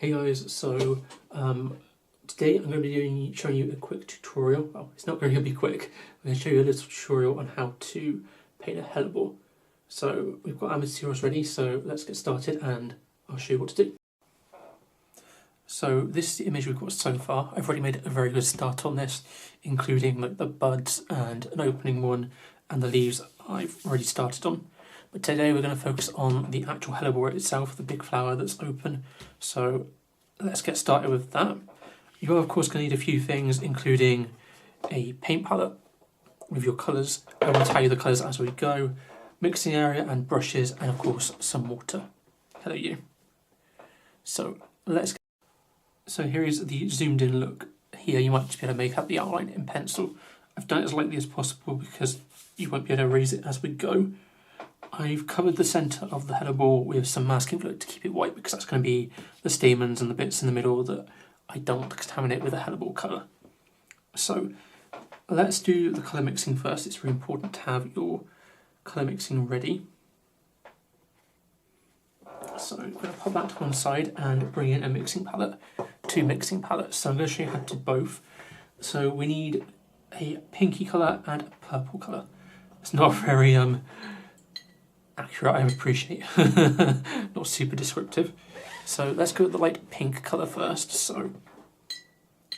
Hey guys, so today I'm going to be showing you a quick tutorial. Well, it's not going to be quick. I'm going to show you a little tutorial on how to paint a hellebore. So we've got our materials ready, so let's get started and I'll show you what to do. So this is the image we've got so far. I've already made a very good start on this, including like the buds and an opening one, and the leaves I've already started on. But today we're going to focus on the actual hellebore itself, the big flower that's open. So let's get started with that. You're of course going to need a few things, including a paint palette with your colours. I will tell you the colours as we go, mixing area and brushes, and of course some water. Hello you. So here is the zoomed in look. Here you might just be able to make out the outline in pencil. I've done it as lightly as possible because you won't be able to erase it as we go. I've covered the centre of the hellebore with some masking fluid to keep it white, because that's going to be the stamens and the bits in the middle that I don't want to contaminate with a hellebore colour. So let's do the colour mixing first. It's really important to have your colour mixing ready. So I'm going to pop that to one side and bring in a mixing palette, two mixing palettes. So I'm going to show you how to do both. So we need a pinky colour and a purple colour. It's not very accurate, I appreciate. Not super descriptive. So let's go with the light pink colour first. So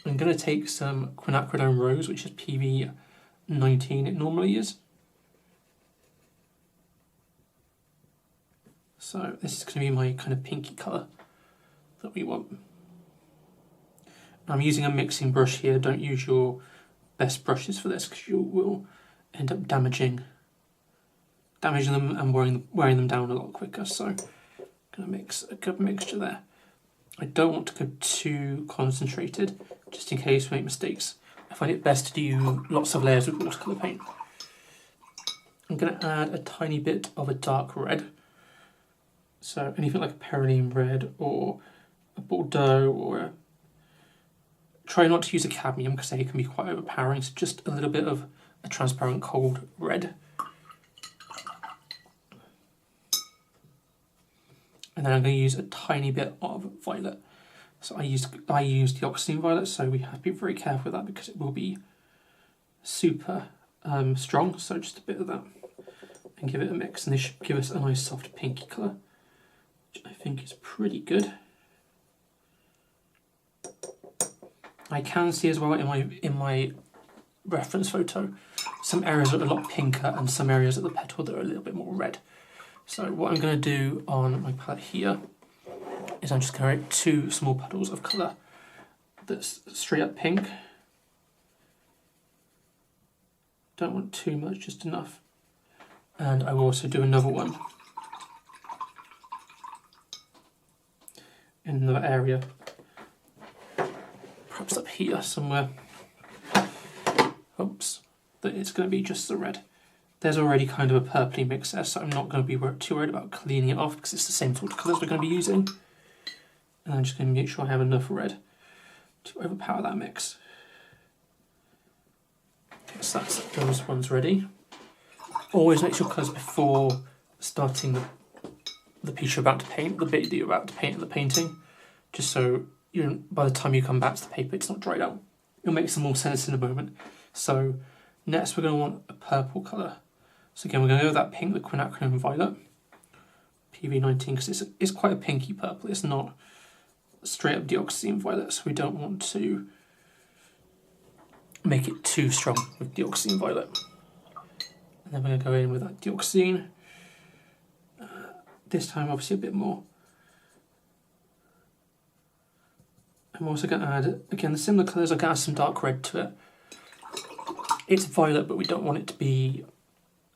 I'm going to take some quinacridone rose, which is PV19 it normally is. So this is going to be my kind of pinky colour that we want. I'm using a mixing brush here. Don't use your best brushes for this because you will end up damaging them and wearing them down a lot quicker. So I'm going to mix a good mixture there. I don't want to go too concentrated, just in case we make mistakes. I find it best to do lots of layers with watercolour paint. I'm going to add a tiny bit of a dark red. So anything like a perylene red or a Bordeaux, or try not to use a cadmium because they can be quite overpowering. So just a little bit of a transparent cold red. And then I'm going to use a tiny bit of violet. So I used the oxidine violet, so we have to be very careful with that because it will be super strong. So just a bit of that and give it a mix, and this should give us a nice soft pinky colour, which I think is pretty good. I can see as well in my reference photo some areas are a lot pinker and some areas of the petal that are a little bit more red. So what I'm going to do on my palette here is I'm just going to write two small puddles of colour that's straight up pink. Don't want too much, just enough. And I will also do another one in another area, perhaps up here somewhere. Oops, that it's going to be just the red. There's already kind of a purpley mix there, so I'm not going to be too worried about cleaning it off because it's the same sort of colours we're going to be using. And I'm just going to make sure I have enough red to overpower that mix. Okay, so that's those ones ready. Always mix your colours before starting the piece you're about to paint, the bit that you're about to paint in the painting, just so by the time you come back to the paper it's not dried out. It'll make some more sense in a moment. So next we're going to want a purple colour. So again, we're going to go with that pink, the quinacridone violet, PV19, because it's quite a pinky purple. It's not straight up dioxazine violet, so we don't want to make it too strong with dioxazine violet. And then we're going to go in with that dioxazine. This time, obviously, a bit more. I'm also going to add, again, the similar colours. I'm going to add some dark red to it. It's violet, but we don't want it to be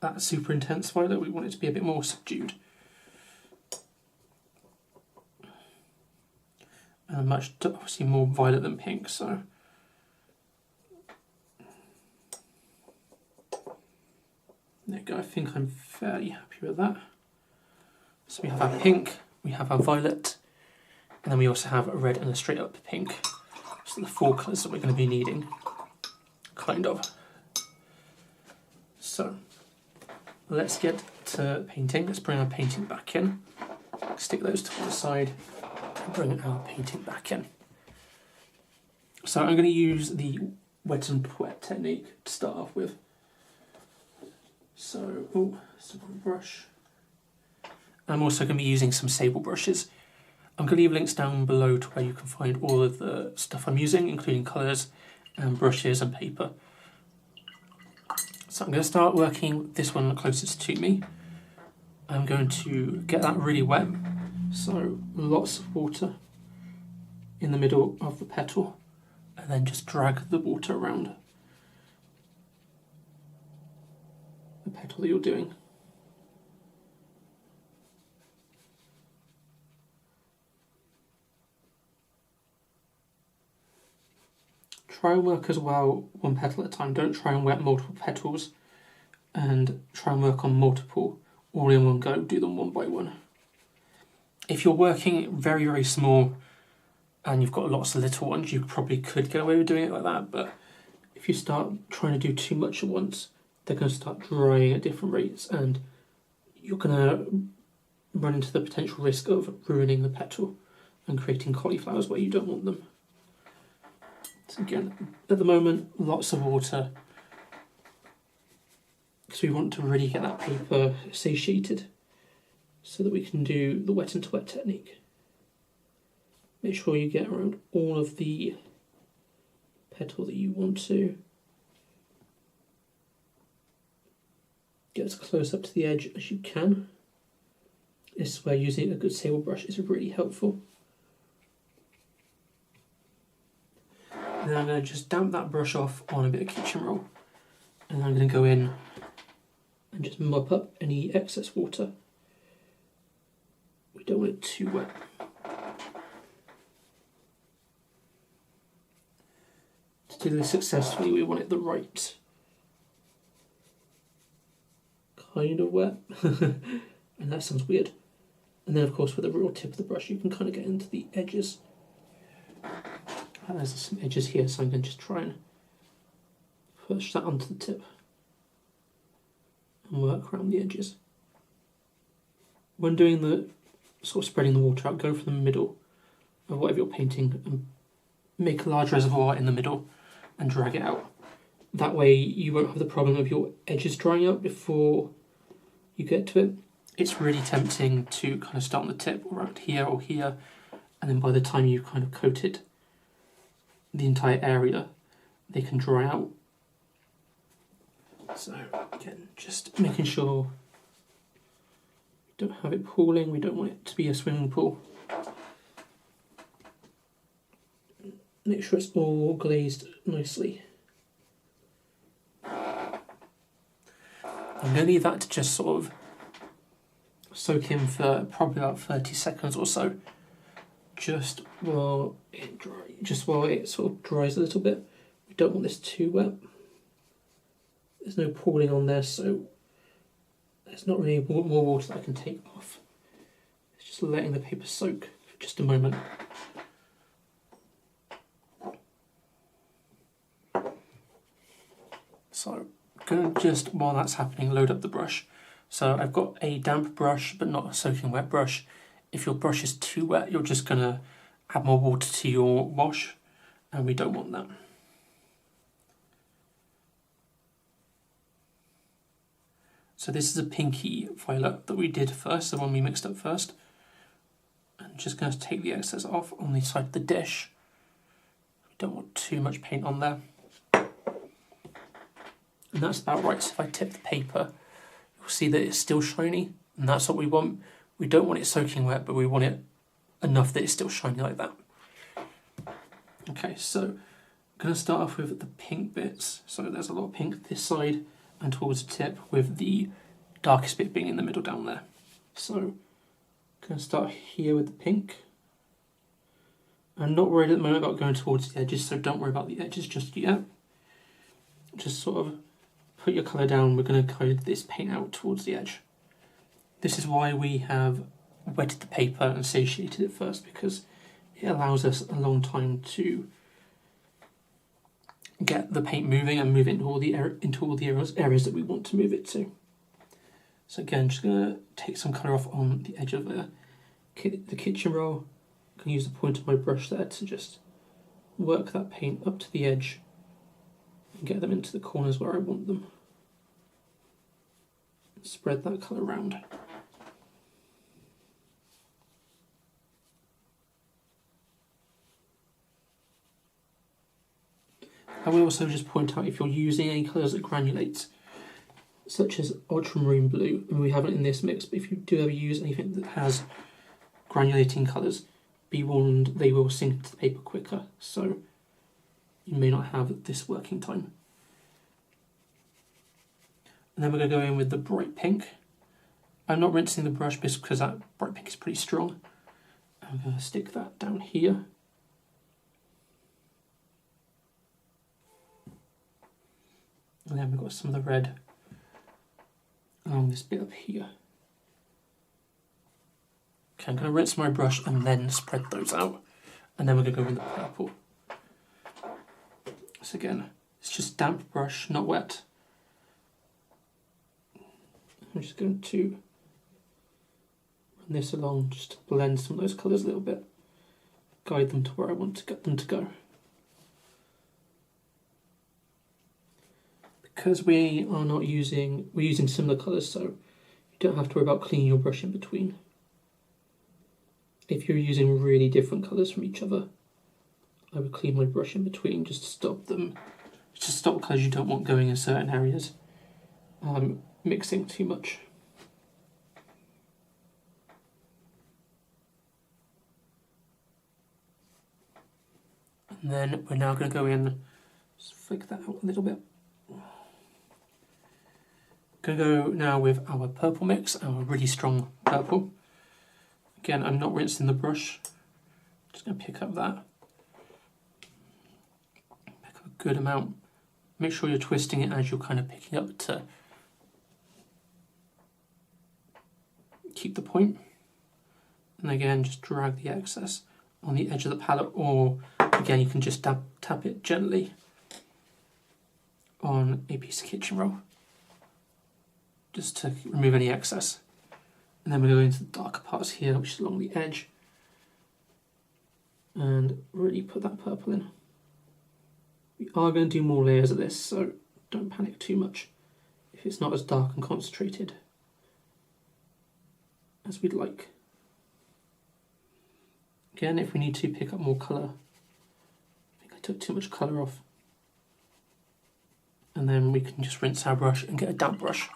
that super intense violet. We want it to be a bit more subdued. And much, obviously, more violet than pink, so. There you go, I think I'm fairly happy with that. So we have our pink, we have our violet, and then we also have a red and a straight up pink. So the four colours that we're going to be needing, kind of. So let's get to painting. Let's bring our painting back in, stick those to the side, bring our painting back in. So I'm going to use the wet and wet technique to start off with. So, some brush. I'm also going to be using some sable brushes. I'm going to leave links down below to where you can find all of the stuff I'm using, including colours and brushes and paper. So I'm going to start working with this one closest to me. I'm going to get that really wet, so lots of water in the middle of the petal, and then just drag the water around the petal that you're doing. Try and work as well one petal at a time. Don't try and wet multiple petals, and try and work on multiple all in one go. Do them one by one. If you're working very, very small and you've got lots of little ones, you probably could get away with doing it like that, but if you start trying to do too much at once, they're going to start drying at different rates, and you're going to run into the potential risk of ruining the petal and creating cauliflowers where you don't want them. So again, at the moment, lots of water, because we want to really get that paper satiated so that we can do the wet and wet technique. Make sure you get around all of the petal that you want to. Get as close up to the edge as you can. This is where using a good sable brush is really helpful. And then I'm going to just damp that brush off on a bit of kitchen roll, and I'm going to go in and just mop up any excess water. We don't want it too wet. To do this successfully, we want it the right kind of wet. And that sounds weird. And then of course with the real tip of the brush you can kind of get into the edges. And there's some edges here, so I'm going to just try and push that onto the tip and work around the edges. When doing the sort of spreading the water out, go for the middle of whatever you're painting and make a large reservoir in the middle and drag it out. That way you won't have the problem of your edges drying out before you get to it. It's really tempting to kind of start on the tip around here or here, and then by the time you've kind of coated the entire area, they can dry out. So again, just making sure we don't have it pooling, we don't want it to be a swimming pool. Make sure it's all glazed nicely. I'm going to leave that to just sort of soak in for probably about 30 seconds or so, just while it sort of dries a little bit. We don't want this too wet. There's no pooling on there, so there's not really more water that I can take off. It's just letting the paper soak for just a moment. So I'm going to just, while that's happening, load up the brush. So I've got a damp brush, but not a soaking wet brush. If your brush is too wet, you're just going to add more water to your wash, and we don't want that. So this is a pinky violet that we did first, the one we mixed up first. I'm just going to take the excess off on the side of the dish. We don't want too much paint on there. And that's about right. So if I tip the paper, you'll see that it's still shiny, and that's what we want. We don't want it soaking wet, but we want it enough that it's still shiny like that. Okay, so I'm going to start off with the pink bits. So there's a lot of pink this side and towards the tip, with the darkest bit being in the middle down there. So I'm going to start here with the pink. I'm not worried at the moment about going towards the edges, so don't worry about the edges just yet. Just sort of put your colour down. We're going to code this paint out towards the edge. This is why we have wetted the paper and satiated it first, because it allows us a long time to get the paint moving and move it into all the areas that we want to move it to. So again, just going to take some colour off on the edge of the kitchen roll, I can use the point of my brush there to just work that paint up to the edge and get them into the corners where I want them. Spread that colour around. I will also just point out, if you're using any colours that granulate, such as ultramarine blue, and we haven't in this mix, but if you do ever use anything that has granulating colours, be warned they will sink to the paper quicker, so you may not have this working time. And then we're going to go in with the bright pink. I'm not rinsing the brush because that bright pink is pretty strong. I'm going to stick that down here. And then we've got some of the red along this bit up here. Okay, I'm going to rinse my brush and then spread those out. And then we're going to go in the purple. So again, it's just damp brush, not wet. I'm just going to run this along just to blend some of those colours a little bit. Guide them to where I want to get them to go. Because we are not using, we're using similar colours, so you don't have to worry about cleaning your brush in between. If you're using really different colours from each other, I would clean my brush in between just to stop them, just to stop colours you don't want going in certain areas, mixing too much. And then we're now going to go in, just flick that out a little bit. Going to go now with our purple mix, our really strong purple. Again, I'm not rinsing the brush, just going to pick up that. Pick up a good amount. Make sure you're twisting it as you're kind of picking up to keep the point. And again, just drag the excess on the edge of the palette, or again, you can just tap it gently on a piece of kitchen roll, just to remove any excess. And then we go into the darker parts here, which is along the edge, and really put that purple in. We are going to do more layers of this, so don't panic too much if it's not as dark and concentrated as we'd like. Again, if we need to pick up more colour, I think I took too much colour off. And then we can just rinse our brush and get a damp brush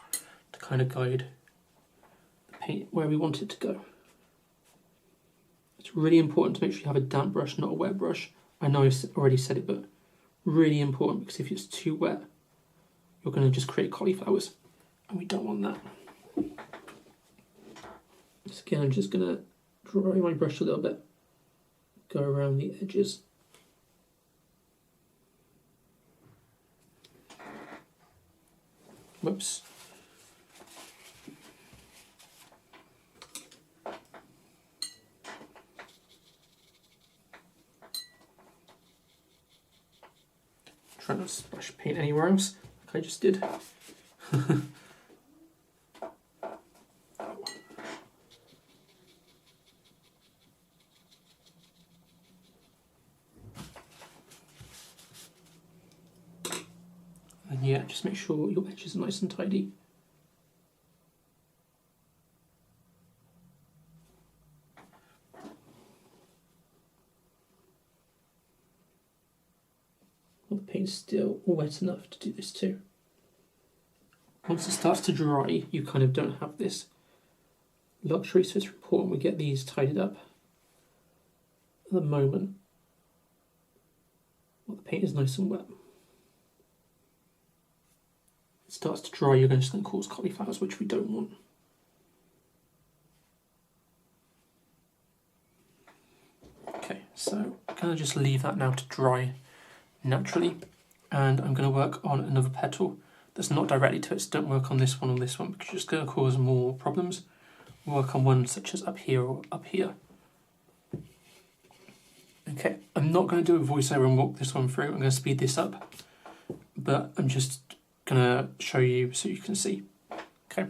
to kind of guide the paint where we want it to go. It's really important to make sure you have a damp brush, not a wet brush. I know I've already said it, but really important, because if it's too wet, you're going to just create cauliflowers, and we don't want that. So again, I'm just going to dry my brush a little bit, go around the edges. Whoops. Try not to splash paint anywhere else, like I just did. And yeah, just make sure your edges are nice and tidy. The paint's still wet enough to do this too. Once it starts to dry, you kind of don't have this luxury, so it's important we get these tidied up. At the moment, well, the paint is nice and wet. It starts to dry, you're just going to cause cauliflowers, which we don't want. Okay, so I'm going to just leave that now to dry naturally, and I'm going to work on another petal that's not directly to it, so don't work on this one or this one, because you're just going to cause more problems. Work on one such as up here or up here. Okay, I'm not going to do a voiceover and walk this one through, I'm going to speed this up, but I'm just going to show you so you can see. Okay.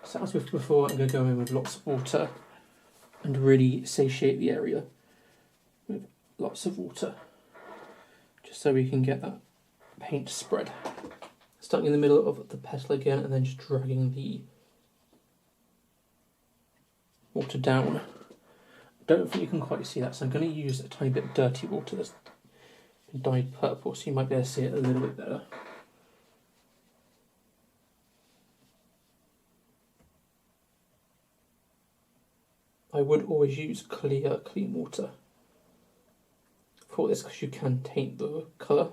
So as with before, I'm going to go in with lots of water and really satiate the area with lots of water, just so we can get that paint spread. Starting in the middle of the petal again and then just dragging the water down. I don't think you can quite see that, so I'm going to use a tiny bit of dirty water that's been dyed purple, so you might be able to see it a little bit better. I would always use clear, clean water for this because you can taint the colour.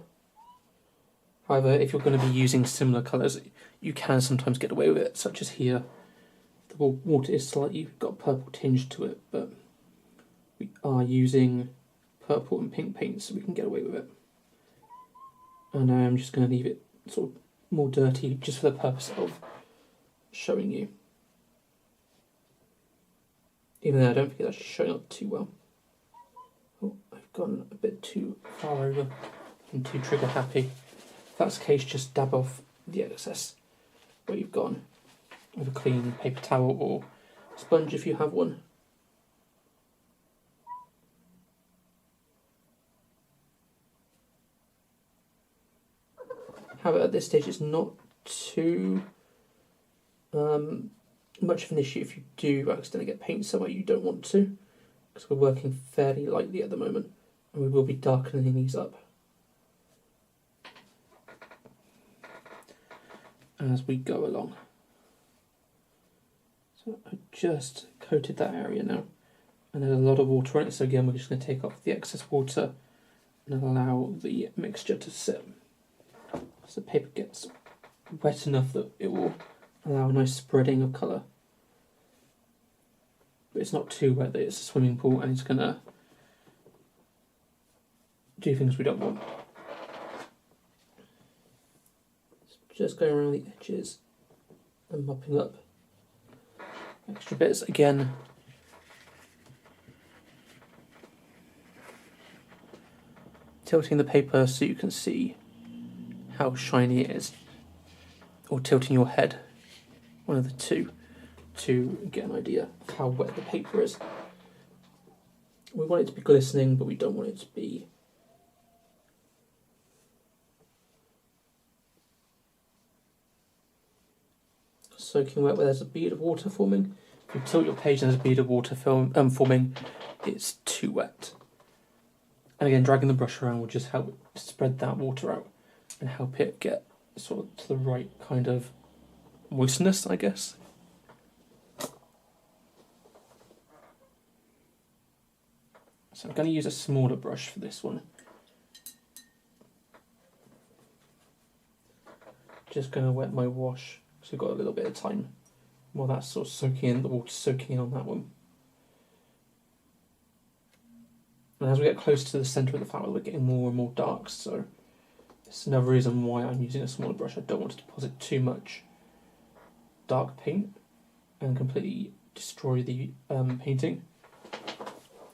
However, if you're going to be using similar colours, you can sometimes get away with it, such as here. The water is slightly got a purple tinge to it, but we are using purple and pink paints, so we can get away with it. And I'm just going to leave it sort of more dirty, just for the purpose of showing you. Even though I don't think it's actually showing up too well. Oh, I've gone a bit too far over and too trigger happy. If that's the case, just dab off the excess where you've gone. with a clean paper towel or sponge if you have one. However, at this stage it's not too much of an issue if you do accidentally get paint somewhere you don't want to, because we're working fairly lightly at the moment and we will be darkening these up as we go along. So I just coated that area now and there's a lot of water on it, so again we're just going to take off the excess water and allow the mixture to sit. So the paper gets wet enough that it will allow a nice spreading of colour. But it's not too wet that it's a swimming pool and it's going to do things we don't want. Just going around the edges and mopping up extra bits again. Tilting the paper so you can see how shiny it is, or tilting your head, one of the two, to get an idea of how wet the paper is. We want it to be glistening, but we don't want it to be soaking wet where there's a bead of water forming. If you tilt your page and there's a bead of water forming, it's too wet. And again, dragging the brush around will just help spread that water out and help it get sort of to the right kind of moistness, I guess. So I'm going to use a smaller brush for this one. Just going to wet my wash, so we've got a little bit of time while that's sort of soaking in, the water's soaking in on that one. And as we get close to the centre of the flower, we're getting more and more dark, so it's another reason why I'm using a smaller brush. I don't want to deposit too much dark paint and completely destroy the painting.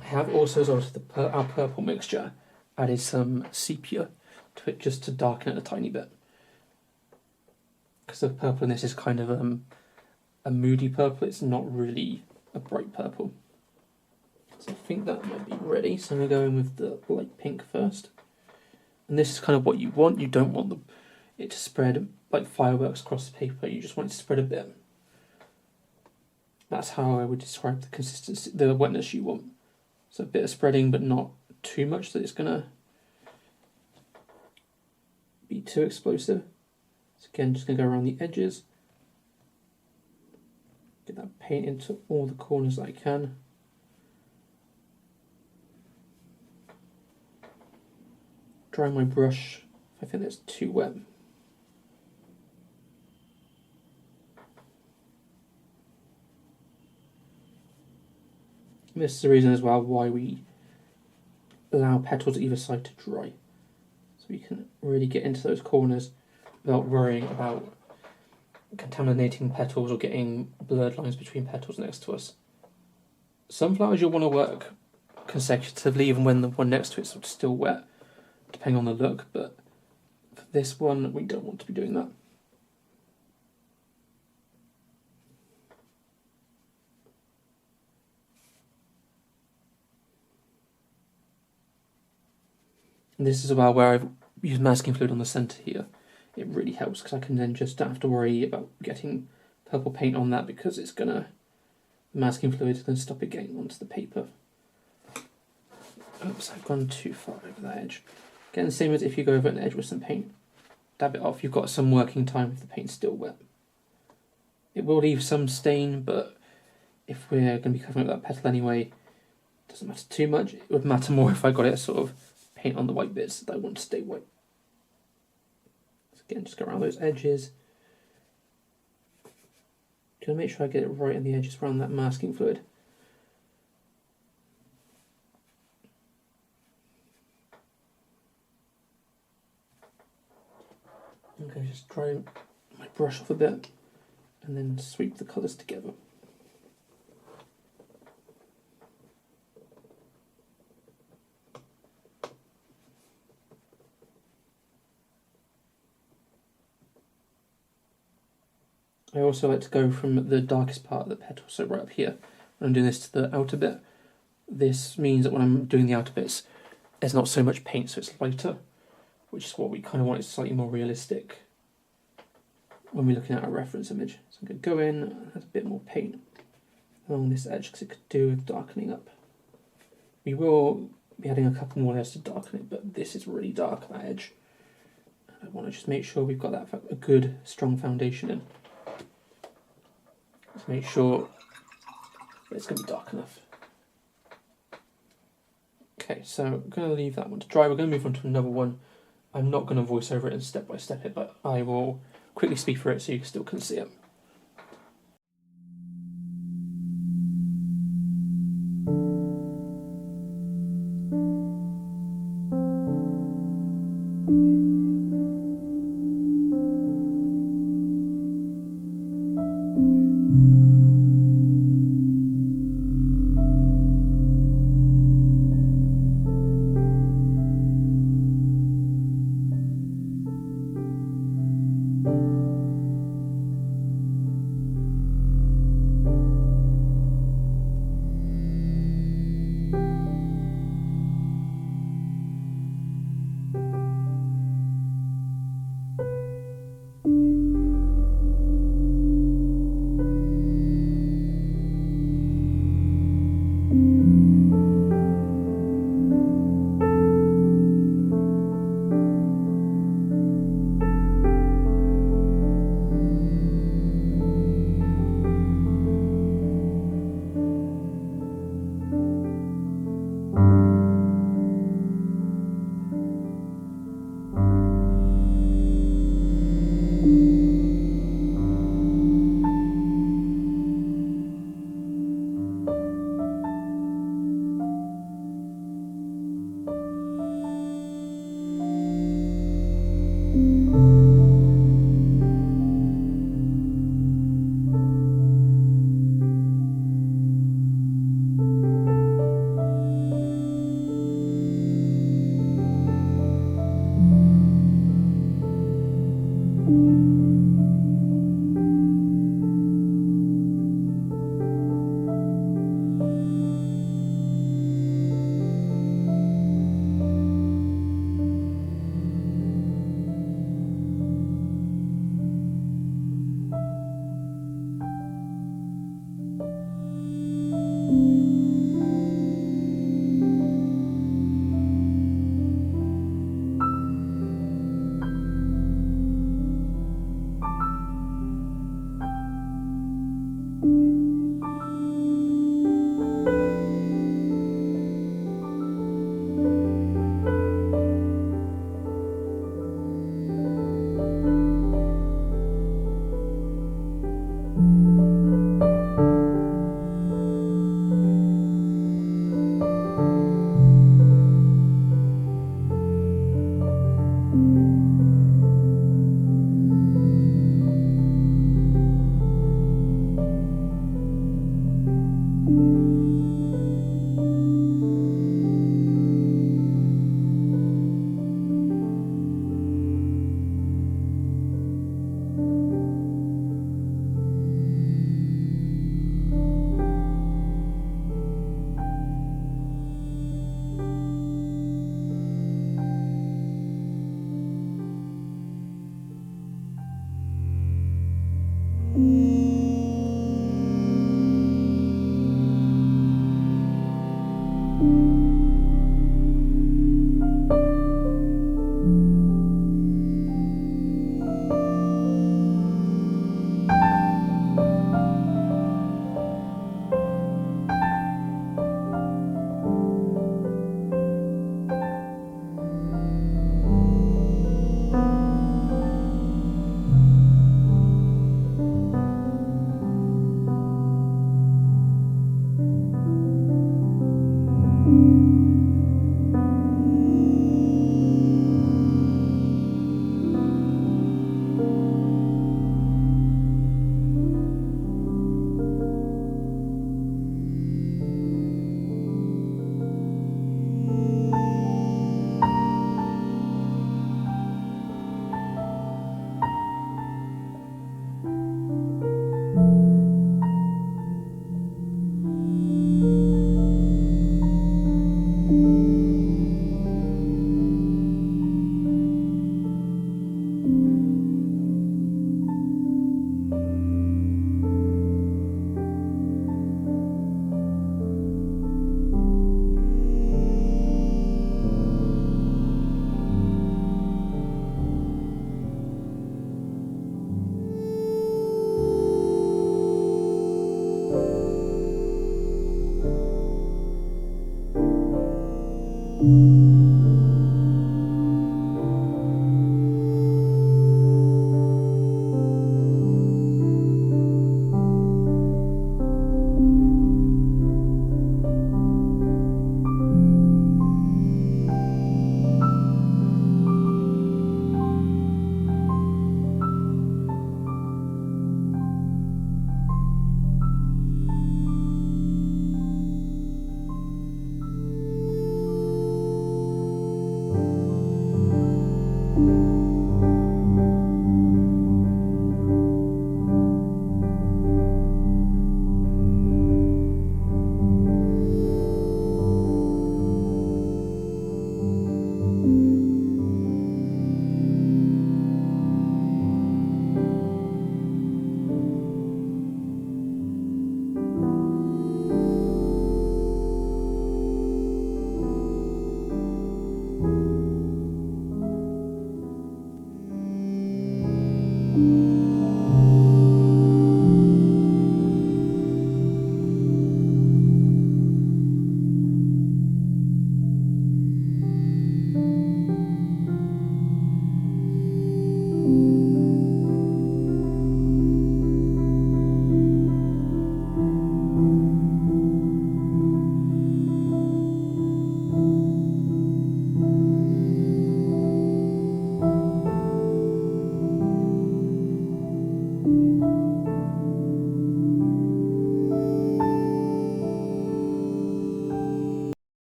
I have also, as well as our purple mixture, added some sepia to it just to darken it a tiny bit. Because the purple in this is kind of a moody purple, it's not really a bright purple. So I think that might be ready. So I'm going to go in with the light pink first. And this is kind of what you want. You don't want it to spread like fireworks across the paper, you just want it to spread a bit. That's how I would describe the consistency, the wetness you want. So a bit of spreading, but not too much that it's going to be too explosive. So again, just going to go around the edges. Get that paint into all the corners that I can. Dry my brush if I think that's too wet. This is the reason as well why we allow petals either side to dry. So we can really get into those corners without worrying about contaminating petals or getting blurred lines between petals next to us. Some flowers you'll want to work consecutively even when the one next to it's still wet, depending on the look, but for this one we don't want to be doing that. And this is about where I've used masking fluid on the centre here. It really helps because I can then just don't have to worry about getting purple paint on that because it's gonna, the masking fluid is going to stop it getting onto the paper. Oops, I've gone too far over that edge. Again, the same as if you go over an edge with some paint. Dab it off, you've got some working time if the paint's still wet. It will leave some stain, but if we're going to be covering up that petal anyway, it doesn't matter too much. It would matter more if I got it sort of paint on the white bits that I want to stay white. So again, just go around those edges. Just make sure I get it right on the edges around that masking fluid. I'm going to just dry my brush off a bit and then sweep the colours together. I also like to go from the darkest part of the petal, so right up here. When I'm doing this to the outer bit, this means that when I'm doing the outer bits, there's not so much paint, so it's lighter, which is what we kind of want. It's slightly more realistic when we're looking at our reference image. So I'm going to go in, add a bit more paint along this edge because it could do with darkening up. We will be adding a couple more layers to darken it, but this is really dark, that edge. I want to just make sure we've got that a good, strong foundation in. Let's make sure that it's going to be dark enough. Okay, so I'm going to leave that one to dry. We're going to move on to another one. I'm not going to voice over it and step by step it, but I will quickly speak through it so you still can see it.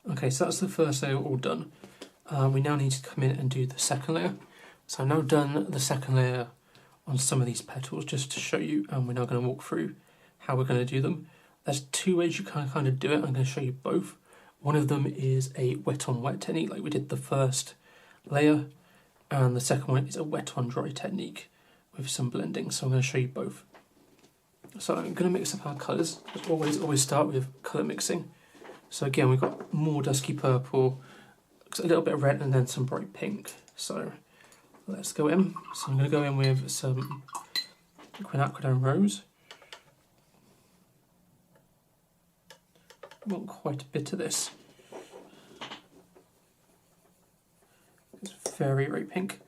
Okay, so that's the first layer all done. We now need to come in and do the second layer. So I've now done the second layer on some of these petals just to show you, and we're now going to walk through how we're going to do them. There's two ways you can kind of do it. I'm going to show you both. One of them is a wet on wet technique, like we did the first layer, and the second one is a wet on dry technique with some blending. So I'm going to show you both. So I'm going to mix up our colours. As always start with colour mixing. So again, we've got more dusky purple, a little bit of red, and then some bright pink. So let's go in. So I'm going to go in with some quinacridone rose. I want quite a bit of this. It's very, very pink.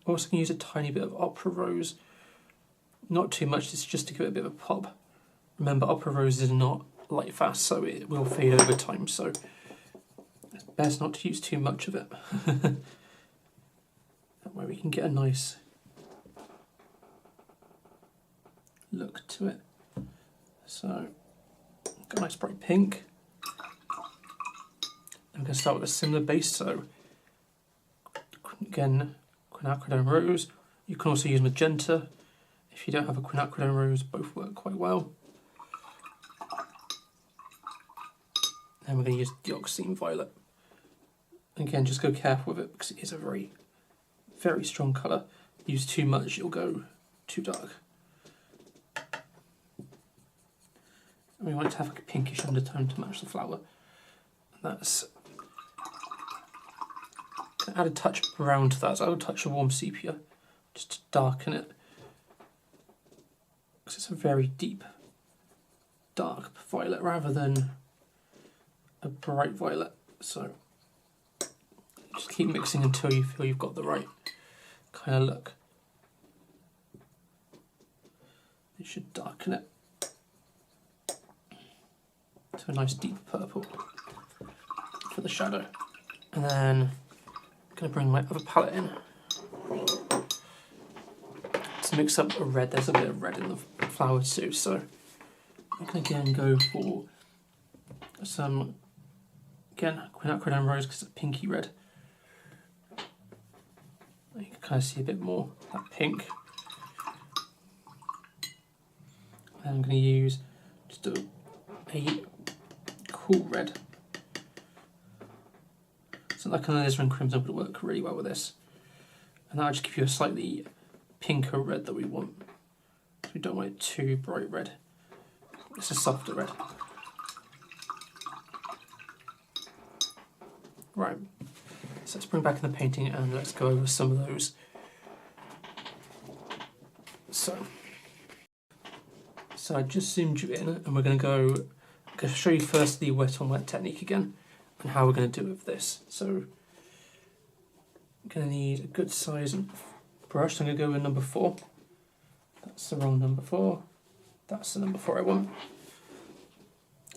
Also can use a tiny bit of opera rose. Not too much, it's just to give it a bit of a pop. Remember, opera rose is not light fast, so it will fade over time, so it's best not to use too much of it. That way we can get a nice look to it. So, got a nice bright pink. I'm going to start with a similar base, so again, quinacridone rose. You can also use magenta. If you don't have a quinacridone rose, both work quite well. And we're going to use dioxazine violet. Again, just go careful with it because it is a very, very strong colour. Use too much, you'll go too dark. And we want it to have like a pinkish undertone to match the flower. And that's... Add a touch of brown to that, so I'll add a touch of warm sepia just to darken it, because it's a very deep dark violet rather than a bright violet. So just keep mixing until you feel you've got the right kind of look. It should darken it to a nice deep purple for the shadow. And then I'm going to bring my other palette in to mix up a red. There's a bit of red in the flower too, so I can again go for some, again, quinacridone rose because it's pinky red. You can kind of see a bit more that pink. And I'm going to use just a cool red. So that kind of alizarin crimson would work really well with this. And that'll just give you a slightly pinker red that we want. So we don't want it too bright red. It's a softer red. Right, so let's bring back in the painting and let's go over some of those. So I just zoomed you in and we're going to show you first the wet on wet technique again and how we're going to do it with this. So I'm going to need a good size brush. So I'm going to go with number 4. That's the wrong number 4. That's the number 4 I want.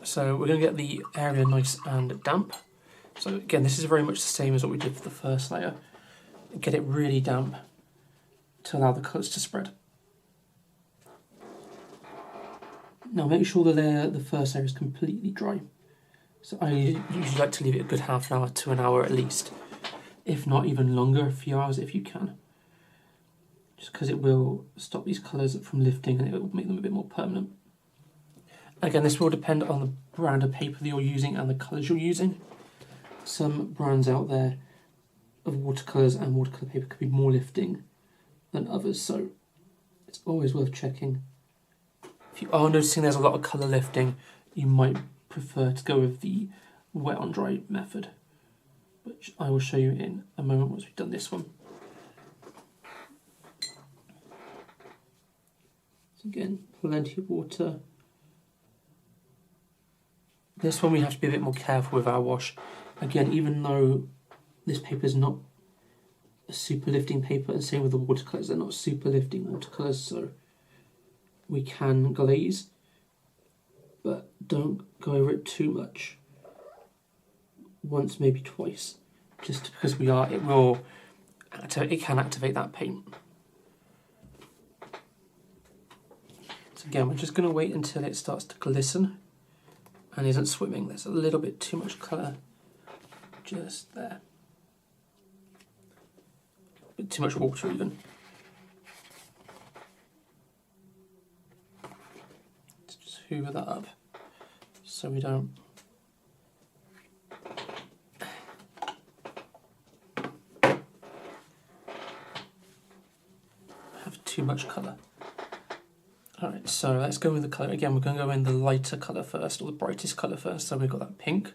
So we're going to get the area nice and damp. So again, this is very much the same as what we did for the first layer. Get it really damp to allow the colours to spread. Now make sure the first layer is completely dry. So I usually like to leave it a good half an hour to an hour at least. If not even longer, a few hours if you can. Just because it will stop these colours from lifting and it will make them a bit more permanent. Again, this will depend on the brand of paper that you're using and the colours you're using. Some brands out there of watercolours and watercolour paper could be more lifting than others, so it's always worth checking. If you are noticing there's a lot of colour lifting, you might prefer to go with the wet on dry method, which I will show you in a moment once we've done this one. So again, plenty of water. This one we have to be a bit more careful with our wash. Again, even though this paper is not a super lifting paper, and same with the watercolours, they're not super lifting watercolours, so we can glaze, but don't go over it too much. Once, maybe twice, just because it can activate that paint. So again, we're just going to wait until it starts to glisten and isn't swimming. There's a little bit too much colour just there. A bit too much water even. Let's just hoover that up so we don't have too much colour. Alright, so let's go with the colour. Again, we're going to go in the lighter colour first, or the brightest colour first. So we've got that pink.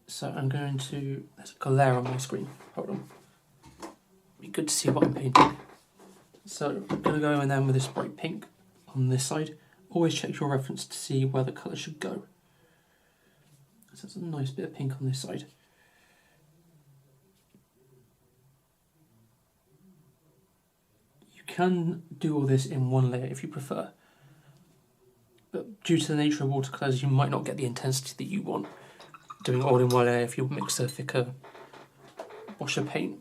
So I'm going to, there's a glare on my screen. Hold on. Be good to see what I'm painting. So I'm going to go in then with this bright pink on this side. Always check your reference to see where the colour should go. So there's a nice bit of pink on this side. Can do all this in one layer if you prefer, but due to the nature of watercolours you might not get the intensity that you want doing it all in one layer if you mix a thicker wash of paint.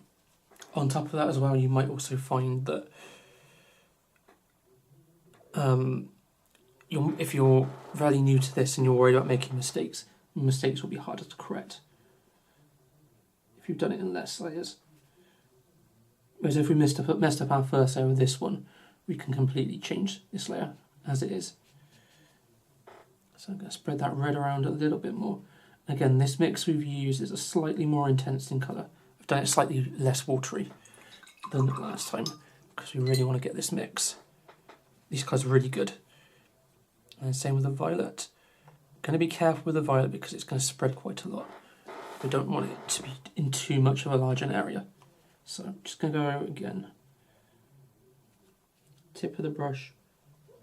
On top of that as well, you might also find that if you're very new to this and you're worried about making mistakes, mistakes will be harder to correct if you've done it in less layers. Whereas if we messed up our first layer with this one, we can completely change this layer as it is. So I'm going to spread that red around a little bit more. Again, this mix we've used is a slightly more intense in colour. I've done it slightly less watery than last time because we really want to get this mix. These colours are really good. And same with the violet. I'm going to be careful with the violet because it's going to spread quite a lot. We don't want it to be in too much of a large an area. So I'm just going to go again, tip of the brush,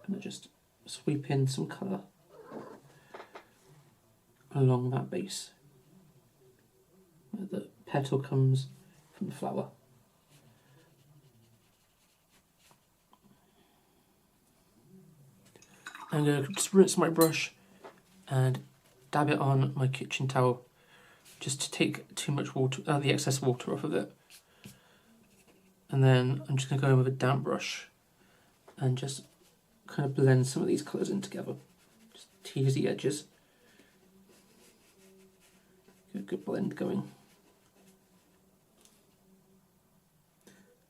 and just sweep in some colour along that base, where the petal comes from the flower. I'm going to just rinse my brush and dab it on my kitchen towel just to take too much water, the excess water off of it. And then I'm just going to go in with a damp brush and just kind of blend some of these colours in together. Just tease the edges. Get a good blend going.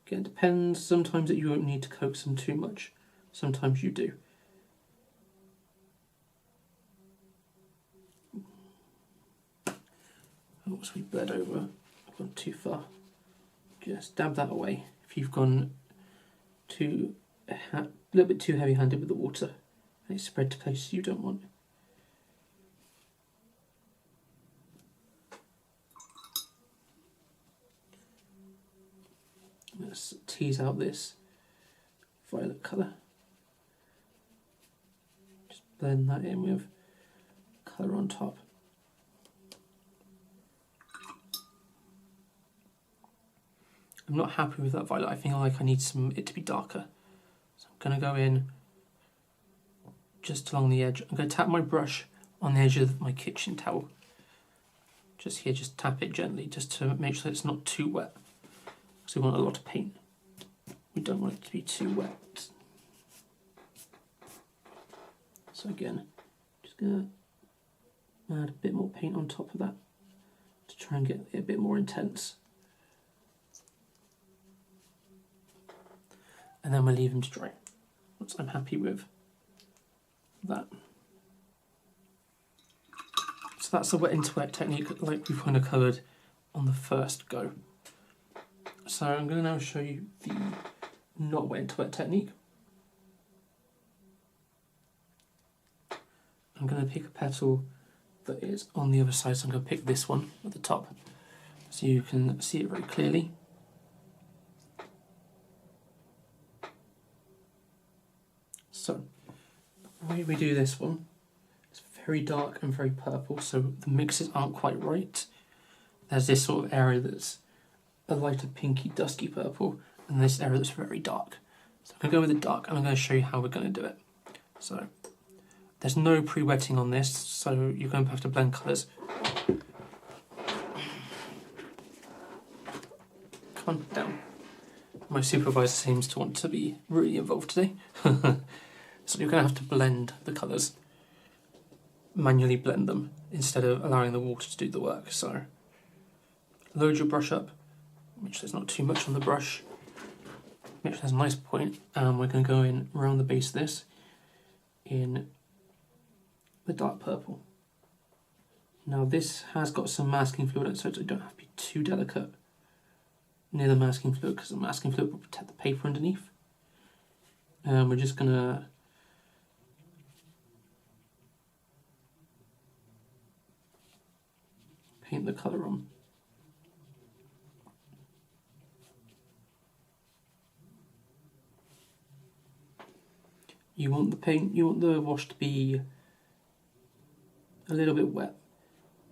Again, it depends. Sometimes that you won't need to coax them too much. Sometimes you do. Oh, so we bled over. I've gone too far. Just dab that away. If you've gone a little bit too heavy-handed with the water and it's spread to places you don't want. Let's tease out this violet colour. Just blend that in with colour on top. I'm not happy with that violet. I feel like I need it to be darker. So I'm going to go in just along the edge. I'm going to tap my brush on the edge of my kitchen towel. Just here, just tap it gently just to make sure it's not too wet. Because we want a lot of paint. We don't want it to be too wet. So again, just going to add a bit more paint on top of that to try and get it a bit more intense. And then we'll leave them to dry. Once I'm happy with that. So that's the wet into wet technique like we've kind of covered on the first go. So I'm going to now show you the not wet into wet technique. I'm going to pick a petal that is on the other side, so I'm going to pick this one at the top so you can see it very clearly. So, the way we do this one, it's very dark and very purple, so the mixes aren't quite right. There's this sort of area that's a lighter pinky, dusky purple, and this area that's very dark. So I'm going to go with the dark, and I'm going to show you how we're going to do it. So, there's no pre-wetting on this, so you're going to have to blend colours. Come on, down. My supervisor seems to want to be really involved today. So you're going to have to blend the colours, manually blend them, instead of allowing the water to do the work. So load your brush up, make sure there's not too much on the brush, make sure there's a nice point, and we're going to go in around the base of this in the dark purple. Now this has got some masking fluid in it, so you don't have to be too delicate near the masking fluid, because the masking fluid will protect the paper underneath. And we're just going to paint the colour on. You want the wash to be a little bit wet.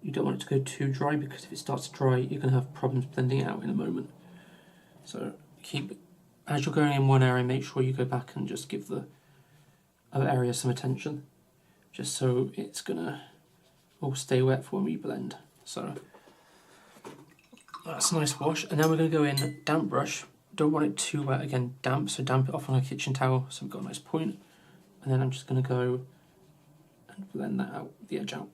You don't want it to go too dry, because if it starts to dry, you're going to have problems blending it out in a moment. So as you're going in one area, make sure you go back and just give the other area some attention, just so it's going to all stay wet for when we blend. So that's a nice wash. And now we're going to go in damp brush. Don't want it too wet, again damp, so damp it off on a kitchen towel so we've got a nice point. And then I'm just going to go and blend that out, the edge out.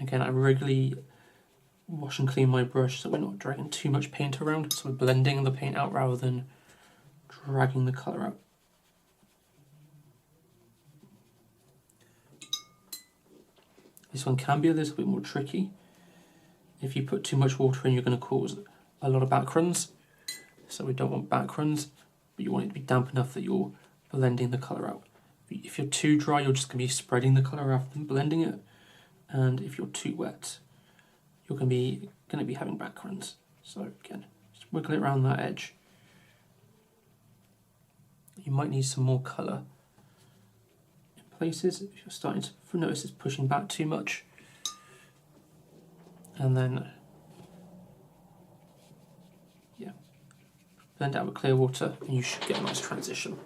Again, I regularly wash and clean my brush so we're not dragging too much paint around, so we're blending the paint out rather than dragging the colour out. This one can be a little bit more tricky. If you put too much water in, you're going to cause a lot of back runs, so we don't want back runs, but you want it to be damp enough that you're blending the colour out. If you're too dry, you're just going to be spreading the colour rather than blending it. And if you're too wet, you're going to be having back runs. So again, just wiggle it around that edge. You might need some more colour in places if you're starting to notice it's pushing back too much. And then, yeah, blend out with clear water, and you should get a nice transition.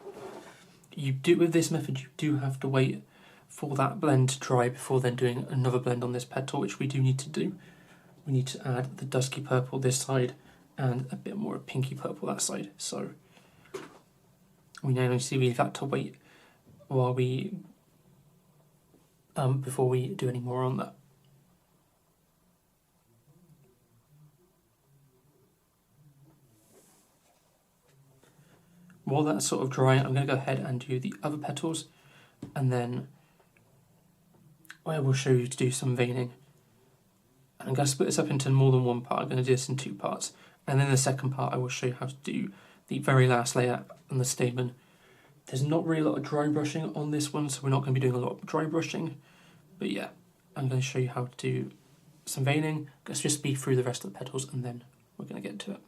With this method, you do have to wait for that blend to dry before then doing another blend on this petal, which we do need to do. We need to add the dusky purple this side and a bit more pinky purple that side. So we now need to leave that to wait while we before we do any more on that. While that's sort of drying, I'm going to go ahead and do the other petals, and then I will show you to do some veining. I'm going to split this up into more than one part. I'm going to do this in 2 parts, and then the second part I will show you how to do the very last layer and the stamen. There's not really a lot of dry brushing on this one, so we're not going to be doing a lot of dry brushing, but yeah, I'm going to show you how to do some veining. Let's just speed through the rest of the petals and then we're going to get into it.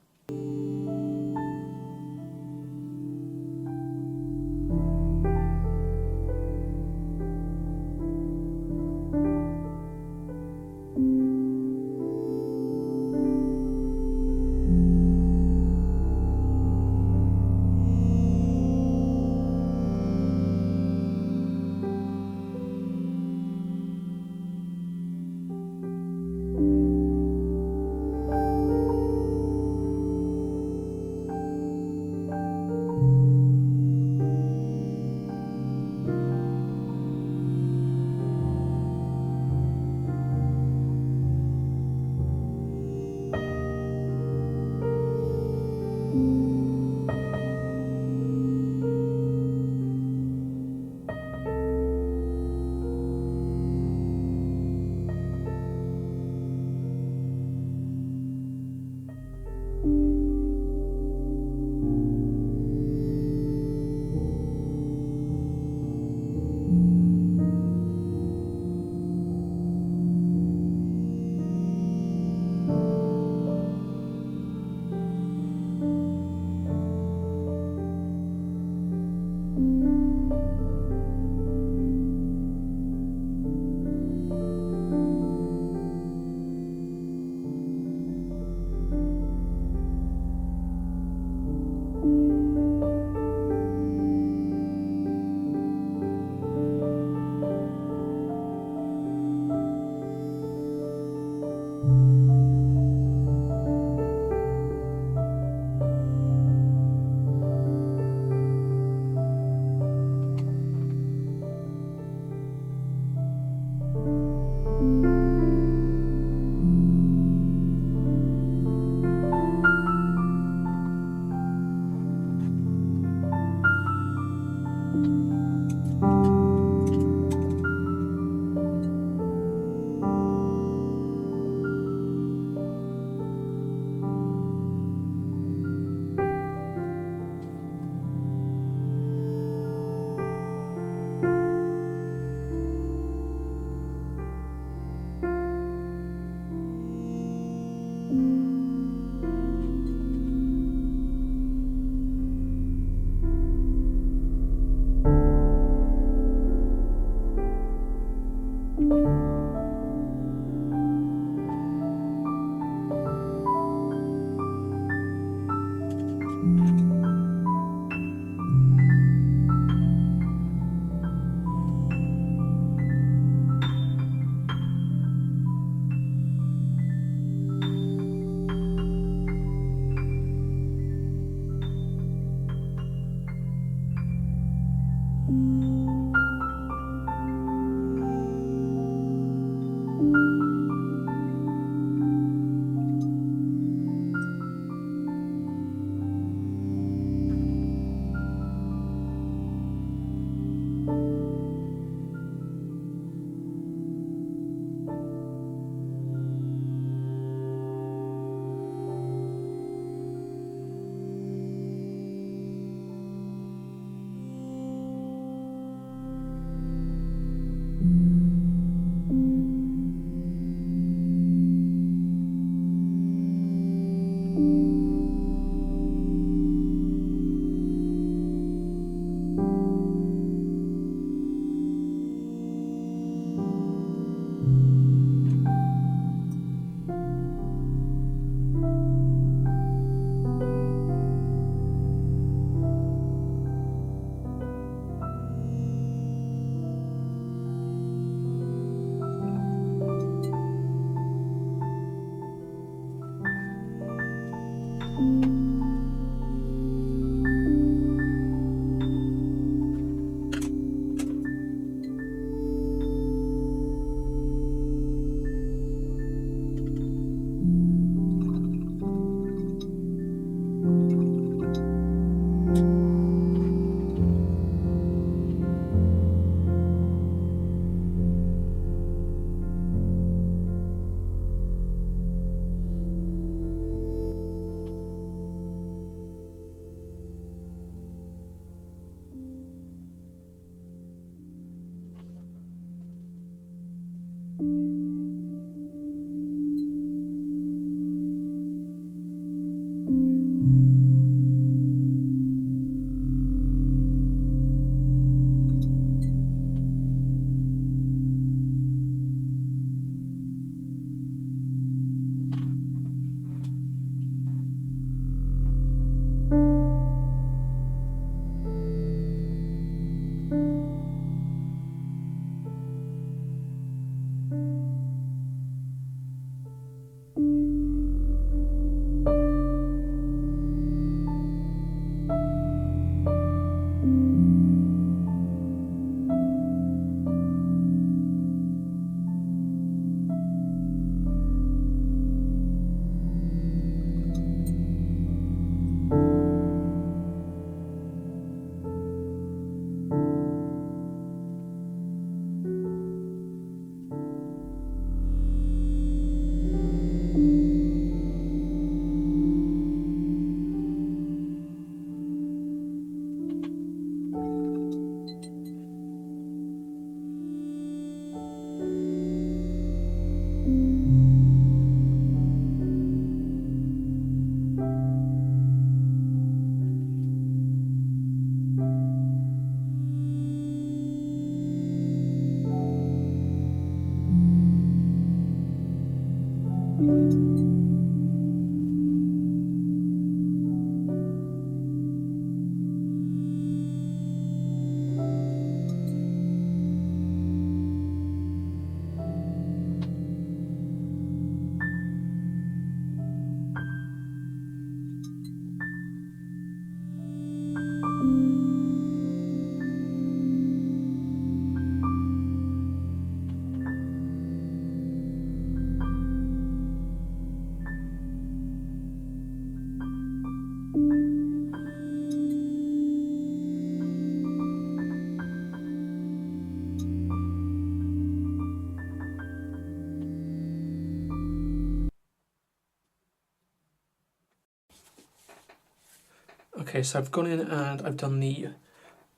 Okay, so I've gone in and I've done the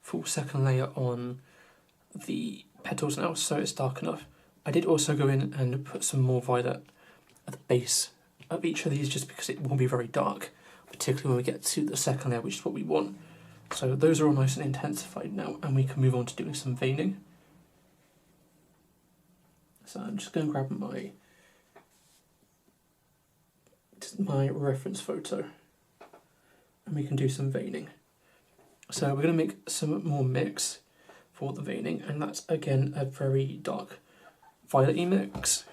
full second layer on the petals now, so it's dark enough. I did also go in and put some more violet at the base of each of these, just because it will be very dark, particularly when we get to the second layer, which is what we want. So those are all nice and intensified now, and we can move on to doing some veining. So I'm just going to grab my reference photo, and we can do some veining. So we're going to make some more mix for the veining, and that's again a very dark violet-y mix.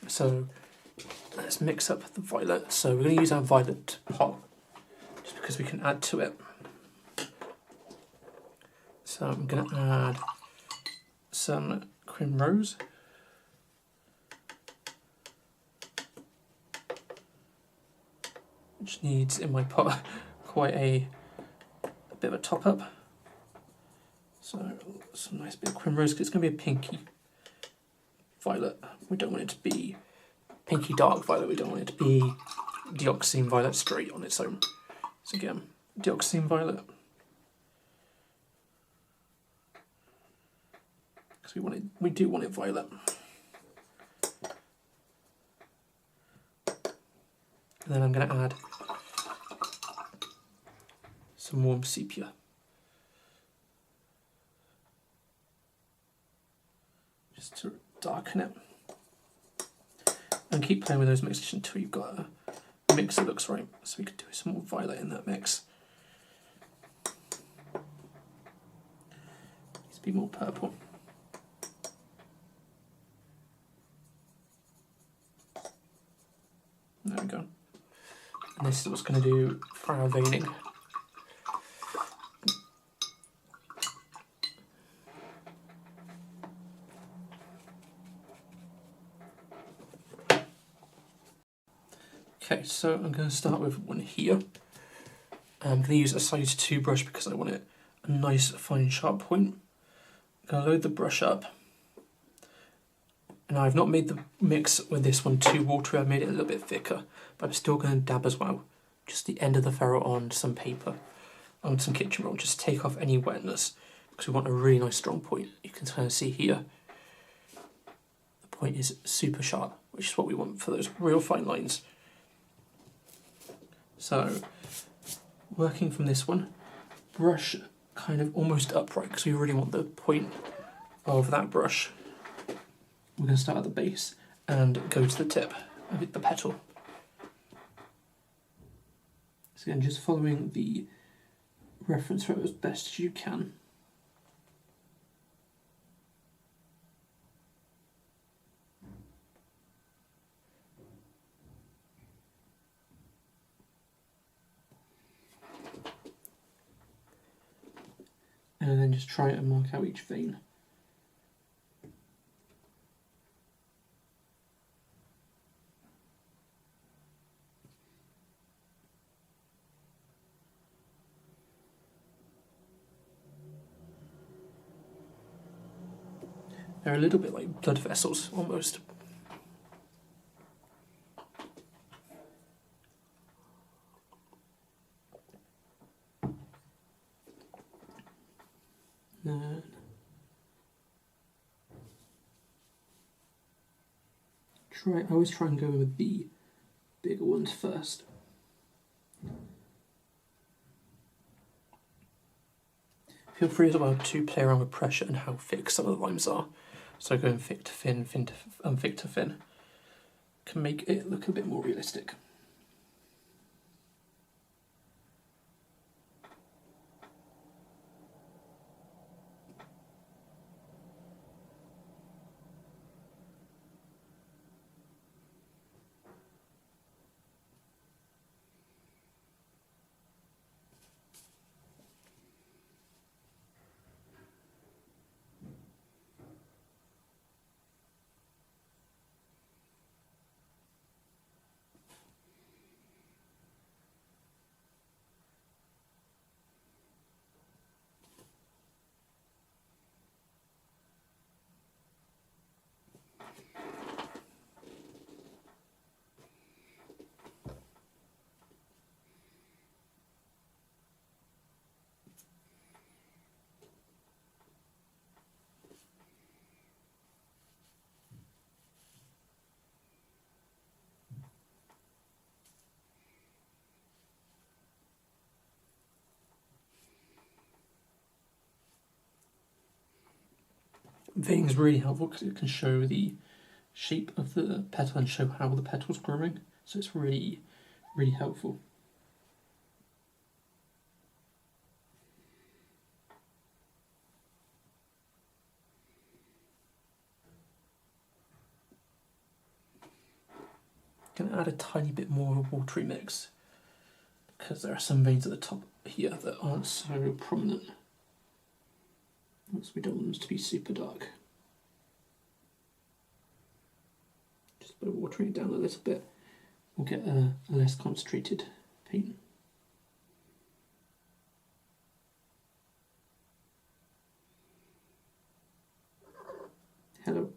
So let's mix up the violet. So we're going to use our violet pot, just because we can add to it. So I'm going to add some cream rose. Which needs, in my pot, quite a bit of a top up. So some nice bit of cream rose, because it's going to be a pinky violet. We don't want it to be pinky dark violet, we don't want it to be dioxazine violet straight on its own. So again, dioxazine violet. Because we do want it violet. And then I'm going to add some warm sepia. Just to darken it. And keep playing with those mixes until you've got a mix that looks right. So we could do some more violet in that mix. Needs to be more purple. There we go. And this is what's going to do for our veining. Okay, so I'm going to start with one here. I'm going to use a size 2 brush because I want it a nice fine sharp point. I'm going to load the brush up. And I've not made the mix with this one too watery, I've made it a little bit thicker, but I'm still going to dab as well, just the end of the ferrule on some paper, on some kitchen roll, just take off any wetness, because we want a really nice strong point. You can kind of see here, the point is super sharp, which is what we want for those real fine lines. So, working from this one, brush kind of almost upright, because we really want the point of that brush. We're going to start at the base and go to the tip of the petal. So again, just following the reference photo as best as you can. And then just try and mark out each vein. They're a little bit like blood vessels, almost. Then I always try and go with the bigger ones first. Feel free as well to play around with pressure and how thick some of the lines are. So going thick to thin, thick to thin can make it look a bit more realistic. Veining is really helpful because it can show the shape of the petal and show how the petal's growing. So it's really, really helpful. Going to add a tiny bit more watery mix because there are some veins at the top here that aren't so prominent. So we don't want them to be super dark. Just by watering it down a little bit, we'll get a less concentrated paint. Hello.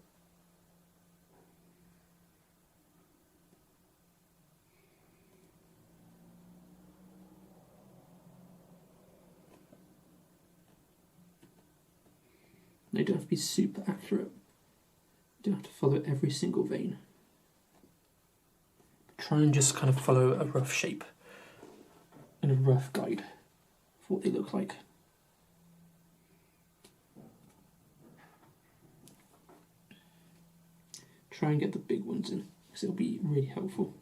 They don't have to be super accurate. You don't have to follow every single vein. Try and just kind of follow a rough shape and a rough guide for what they look like. Try and get the big ones in because it'll be really helpful.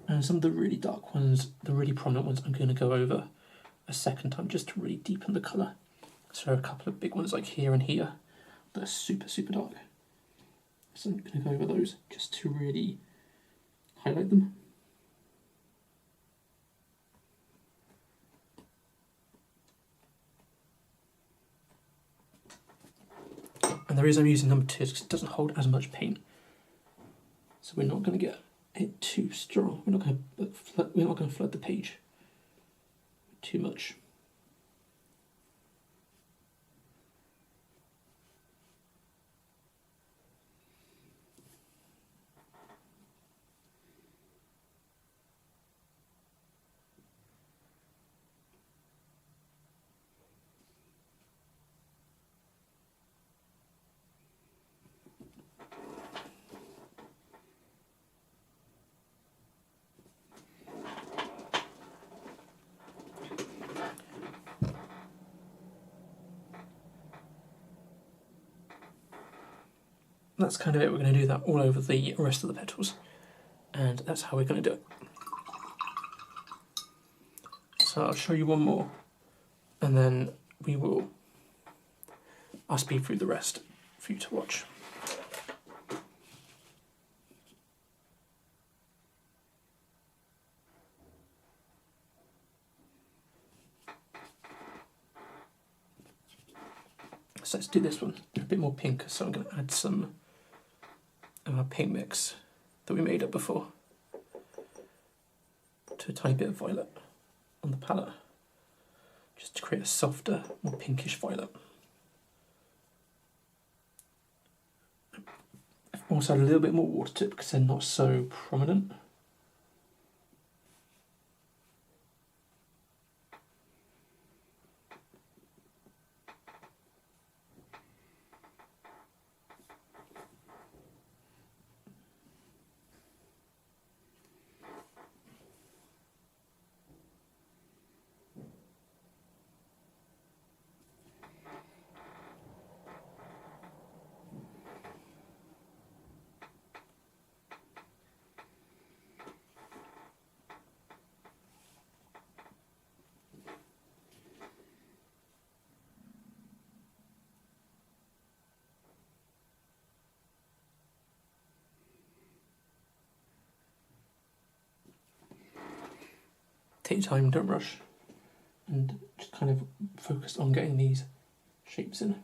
And some of the really dark ones, the really prominent ones, I'm going to go over a second time just to really deepen the colour. So a couple of big ones like here and here that are super, super dark. So I'm going to go over those just to really highlight them. And the reason I'm using number 2 is because it doesn't hold as much paint. So we're not going to get it too strong. We're not going to flood the page too much. That's kind of it. We're going to do that all over the rest of the petals, and that's how we're going to do it. So I'll show you one more, and then I'll speed through the rest for you to watch. So let's do this one. They're a bit more pink, so I'm going to add some of our paint mix that we made up before to a tiny bit of violet on the palette, just to create a softer, more pinkish violet. I've also added a little bit more water to it because they're not so prominent. Take your time, don't rush, and just kind of focus on getting these shapes in.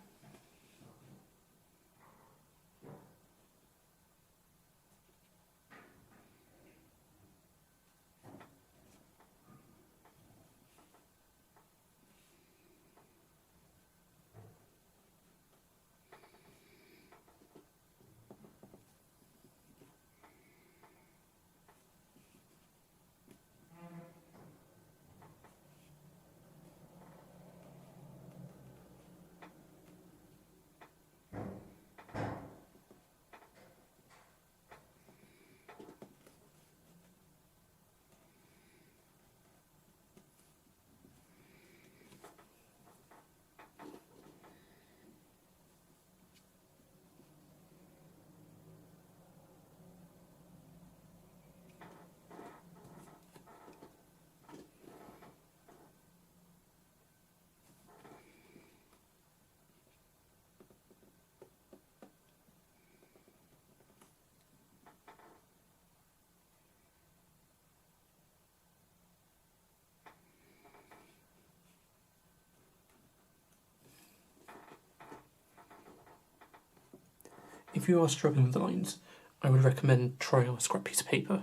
if you are struggling with the lines, I would recommend trying on a scrap piece of paper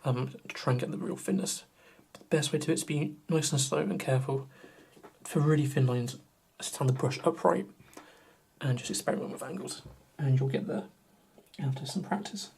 to try and get the real thinness. But the best way to do it is to be nice and slow and careful. For really thin lines, stand the brush upright and just experiment with angles, and you'll get there after some practice.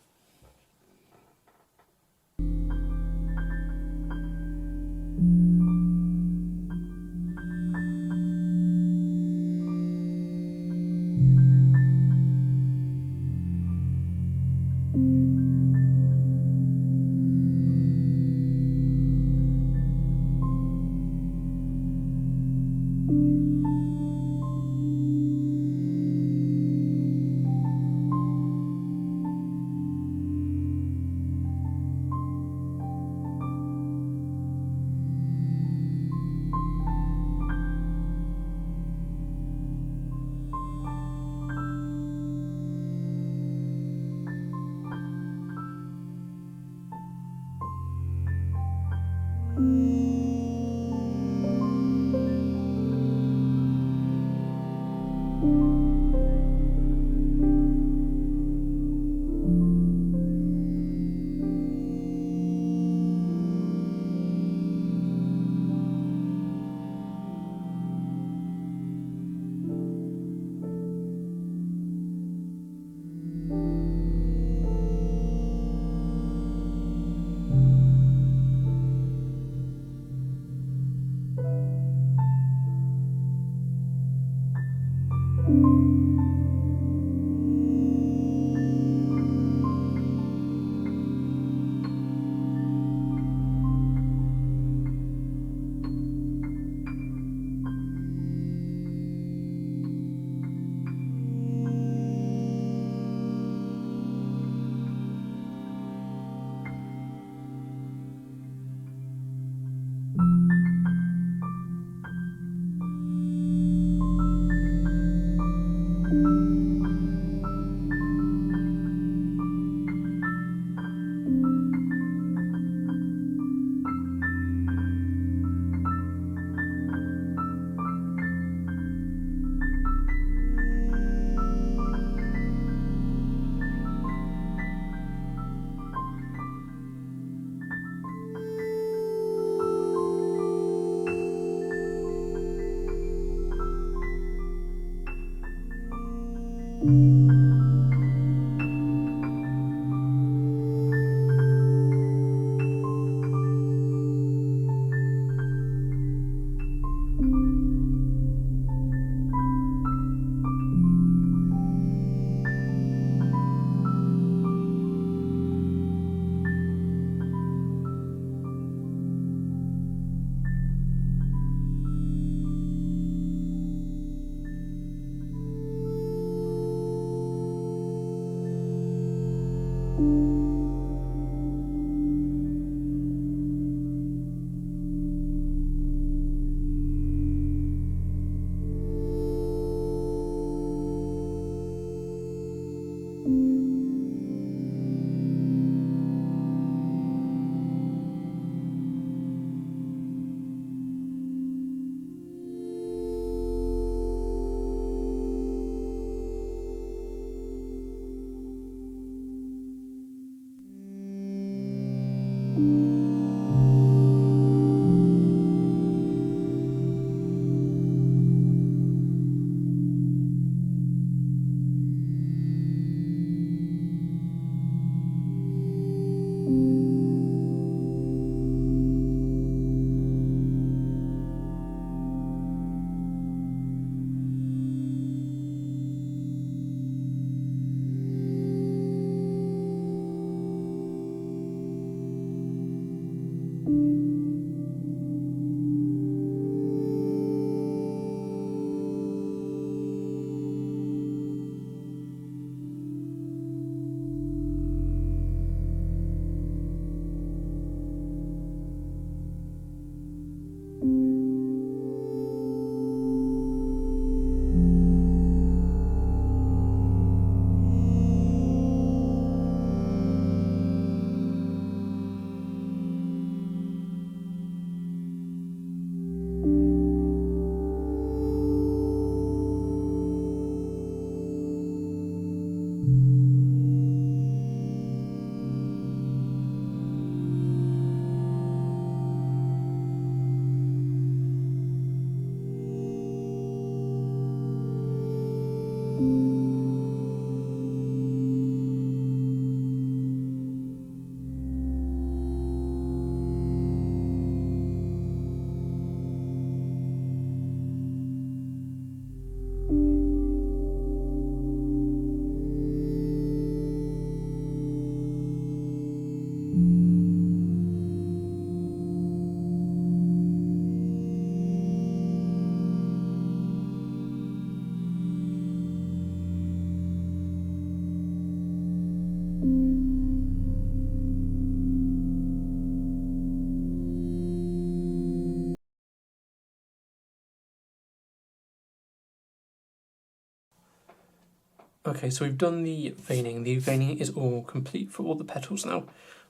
Okay, so we've done the veining. The veining is all complete for all the petals now.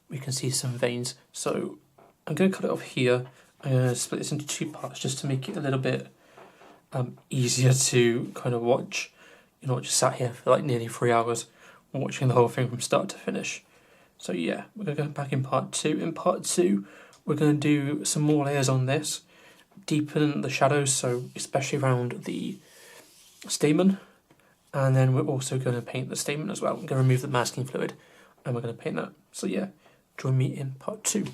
We can see some veins. So I'm going to cut it off here. I'm going to split this into 2 parts just to make it a little bit easier to kind of watch. You're not just sat here for like nearly 3 hours watching the whole thing from start to finish. So yeah, we're going to go back in part 2. In part 2, we're going to do some more layers on this, deepen the shadows, so especially around the stamen. And then we're also going to paint the stamen as well. We're going to remove the masking fluid and we're going to paint that. So yeah, join me in part 2.